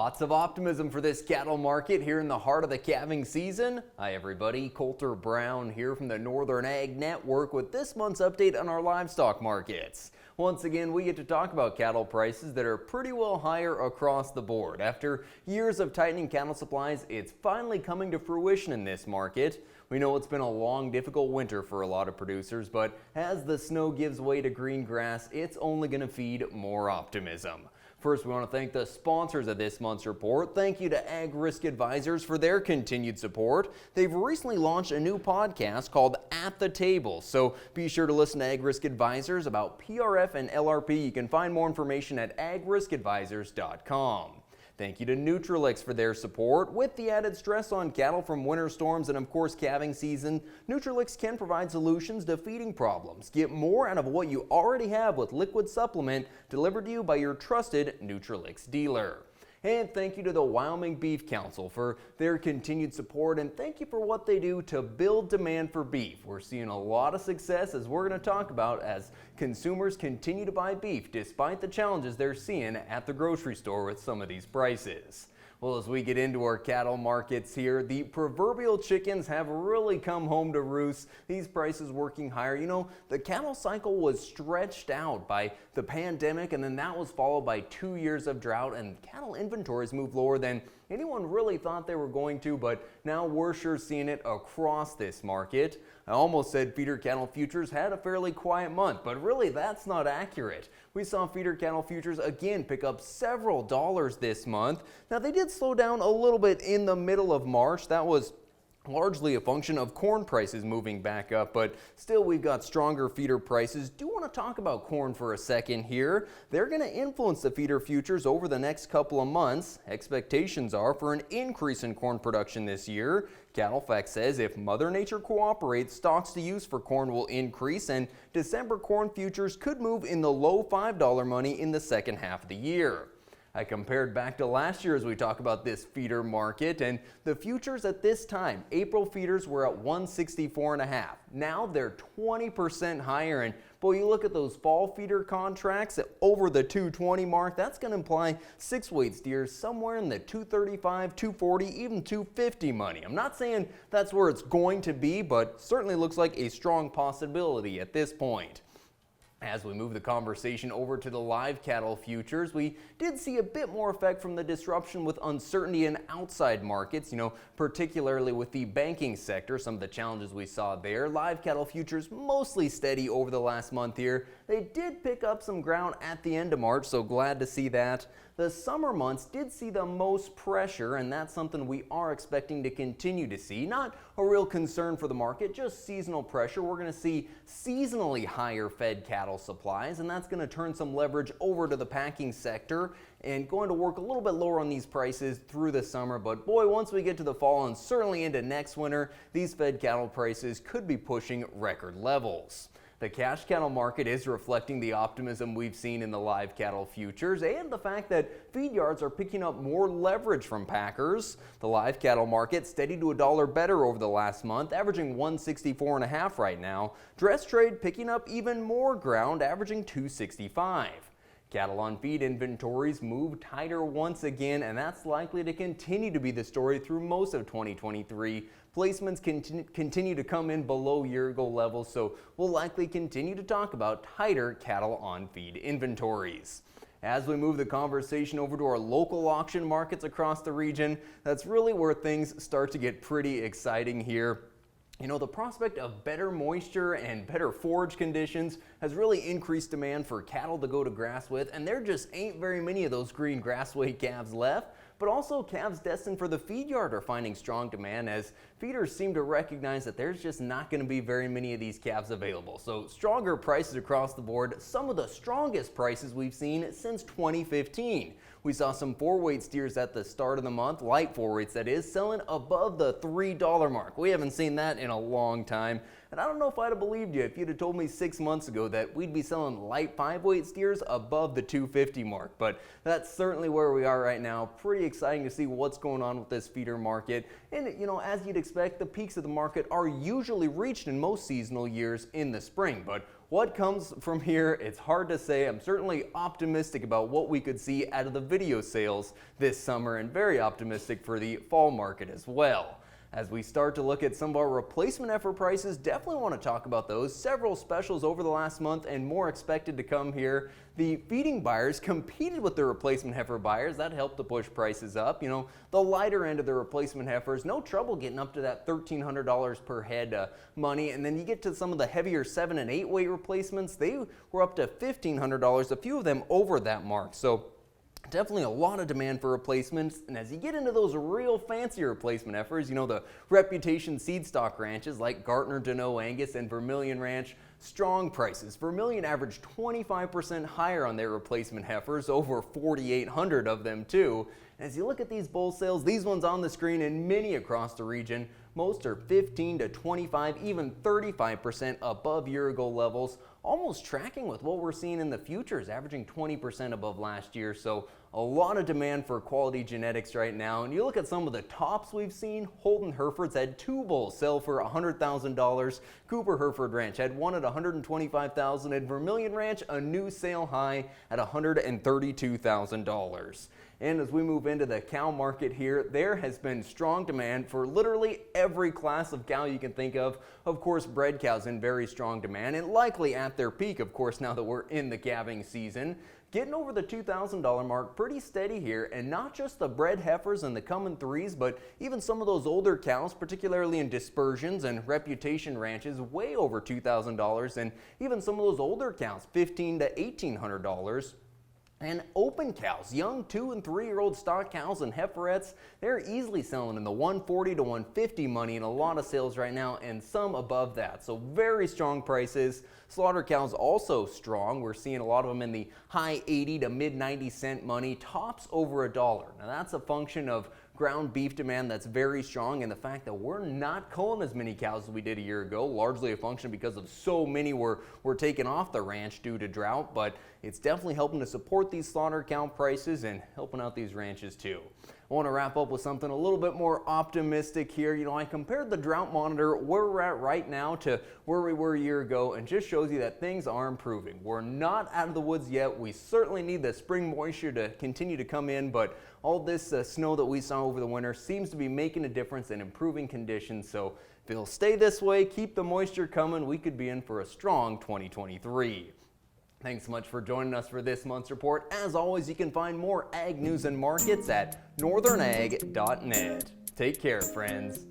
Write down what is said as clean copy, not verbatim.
Lots of optimism for this cattle market here in the heart of the calving season. Hi everybody, Coulter Brown here from the Northern Ag Network with this month's update on our livestock markets. Once again, we get to talk about cattle prices that are pretty well higher across the board. After years of tightening cattle supplies, it's finally coming to fruition in this market. We know it's been a long, difficult winter for a lot of producers, but as the snow gives way to green grass, it's only going to feed more optimism. First, we want to thank the sponsors of this month's report. Thank you to Ag Risk Advisors for their continued support. They've recently launched a new podcast called At the Table, so be sure to listen to Ag Risk Advisors about PRF and LRP. You can find more information at agriskadvisors.com. Thank you to Nutrilix for their support. With the added stress on cattle from winter storms and of course calving season, Nutrilix can provide solutions to feeding problems. Get more out of what you already have with liquid supplement delivered to you by your trusted Nutrilix dealer. And thank you to the Wyoming Beef Council for their continued support, and thank you for what they do to build demand for beef. We're seeing a lot of success, as we're going to talk about, as consumers continue to buy beef despite the challenges they're seeing at the grocery store with some of these prices. Well, as we get into our cattle markets here, the proverbial chickens have really come home to roost. These prices working higher. You know, the cattle cycle was stretched out by the pandemic, and then that was followed by 2 years of drought, and cattle inventories moved lower than anyone really thought they were going to, but now we're sure seeing it across this market. I almost said feeder cattle futures had a fairly quiet month, but really that's not accurate. We saw feeder cattle futures again pick up several dollars this month. Now they did slow down a little bit in the middle of March. That was largely a function of corn prices moving back up, but still we've got stronger feeder prices. Do want to talk about corn for a second here. They're going to influence the feeder futures over the next couple of months. Expectations are for an increase in corn production this year. CattleFax says if Mother Nature cooperates, stocks to use for corn will increase, and December corn futures could move in the low $5 money in the second half of the year. I compared back to last year as we talk about this feeder market, and the futures at this time, April feeders were at 164.5. Now they're 20% higher, and boy, you look at those fall feeder contracts at over the 220 mark, that's going to imply 6-weight steers somewhere in the 235, 240, even 250 money. I'm not saying that's where it's going to be, but certainly looks like a strong possibility at this point. As we move the conversation over to the live cattle futures, we did see a bit more effect from the disruption with uncertainty in outside markets, particularly with the banking sector, some of the challenges we saw there. Live cattle futures mostly steady over the last month here. They did pick up some ground at the end of March, so glad to see that. The summer months did see the most pressure, and that's something we are expecting to continue to see. Not a real concern for the market, just seasonal pressure. We're going to see seasonally higher fed cattle supplies, and that's going to turn some leverage over to the packing sector and going to work a little bit lower on these prices through the summer. But boy, once we get to the fall and certainly into next winter, these fed cattle prices could be pushing record levels. The cash cattle market is reflecting the optimism we've seen in the live cattle futures and the fact that feed yards are picking up more leverage from packers. The live cattle market steady to $1 better over the last month, averaging 164.5 right now. Dress trade picking up even more ground, averaging 265. Cattle on feed inventories move tighter once again, and that's likely to continue to be the story through most of 2023. Placements continue to come in below year-ago levels, so we'll likely continue to talk about tighter cattle on feed inventories. As we move the conversation over to our local auction markets across the region, that's really where things start to get pretty exciting here. The prospect of better moisture and better forage conditions has really increased demand for cattle to go to grass with, and there just ain't very many of those green grassway calves left. But also calves destined for the feed yard are finding strong demand as feeders seem to recognize that there's just not going to be very many of these calves available. So stronger prices across the board, some of the strongest prices we've seen since 2015. We saw some 4-weight steers at the start of the month, light 4-weights that is, selling above the $3 mark. We haven't seen that in a long time. And I don't know if I'd have believed you if you'd have told me 6 months ago that we'd be selling light 5-weight steers above the 250 mark. But that's certainly where we are right now. Pretty exciting to see what's going on with this feeder market. And as you'd expect, the peaks of the market are usually reached in most seasonal years in the spring. But what comes from here, it's hard to say. I'm certainly optimistic about what we could see out of the video sales this summer, and very optimistic for the fall market as well. As we start to look at some of our replacement heifer prices, definitely want to talk about those. Several specials over the last month and more expected to come here. The feeding buyers competed with the replacement heifer buyers. That helped to push prices up. The lighter end of the replacement heifers, no trouble getting up to that $1,300 per head money. And then you get to some of the heavier 7 and 8 weight replacements. They were up to $1,500, a few of them over that mark. So definitely a lot of demand for replacements. And as you get into those real fancy replacement heifers, the reputation seed stock ranches like Gartner, Deneau, Angus, and Vermilion Ranch, strong prices. Vermilion averaged 25% higher on their replacement heifers, over 4,800 of them too. And as you look at these bull sales, these ones on the screen and many across the region, most are 15 to 25, even 35% above year-ago levels, almost tracking with what we're seeing in the futures, averaging 20% above last year. So a lot of demand for quality genetics right now. And you look at some of the tops we've seen. Holden Herefords had 2 bulls sell for $100,000. Cooper Hereford Ranch had one at $125,000, and Vermilion Ranch a new sale high at $132,000. And as we move into the cow market here, there has been strong demand for literally every class of cow you can think of. Of course, bred cows in very strong demand and likely at their peak, of course, now that we're in the calving season. Getting over the $2,000 mark, pretty steady here, and not just the bred heifers and the coming threes, but even some of those older cows, particularly in dispersions and reputation ranches, way over $2,000, and even some of those older cows, $1,500 to $1,800. And open cows, young 2 and 3-year-old stock cows and heiferettes, they're easily selling in the $140 to $150 money in a lot of sales right now, and some above that. So very strong prices. Slaughter cows also strong. We're seeing a lot of them in the high 80 to mid 90 cent money, tops over $1. Now that's a function of ground beef demand that's very strong, and the fact that we're not culling as many cows as we did a year ago, largely a function because of so many were taken off the ranch due to drought. But it's definitely helping to support these slaughter cow prices and helping out these ranches too. I want to wrap up with something a little bit more optimistic here. I compared the drought monitor where we're at right now to where we were a year ago, and just shows you that things are improving. We're not out of the woods yet. We certainly need the spring moisture to continue to come in, but all this snow that we saw over the winter seems to be making a difference and improving conditions. So if it'll stay this way, keep the moisture coming, we could be in for a strong 2023. Thanks so much for joining us for this month's report. As always, you can find more ag news and markets at northernag.net. Take care, friends.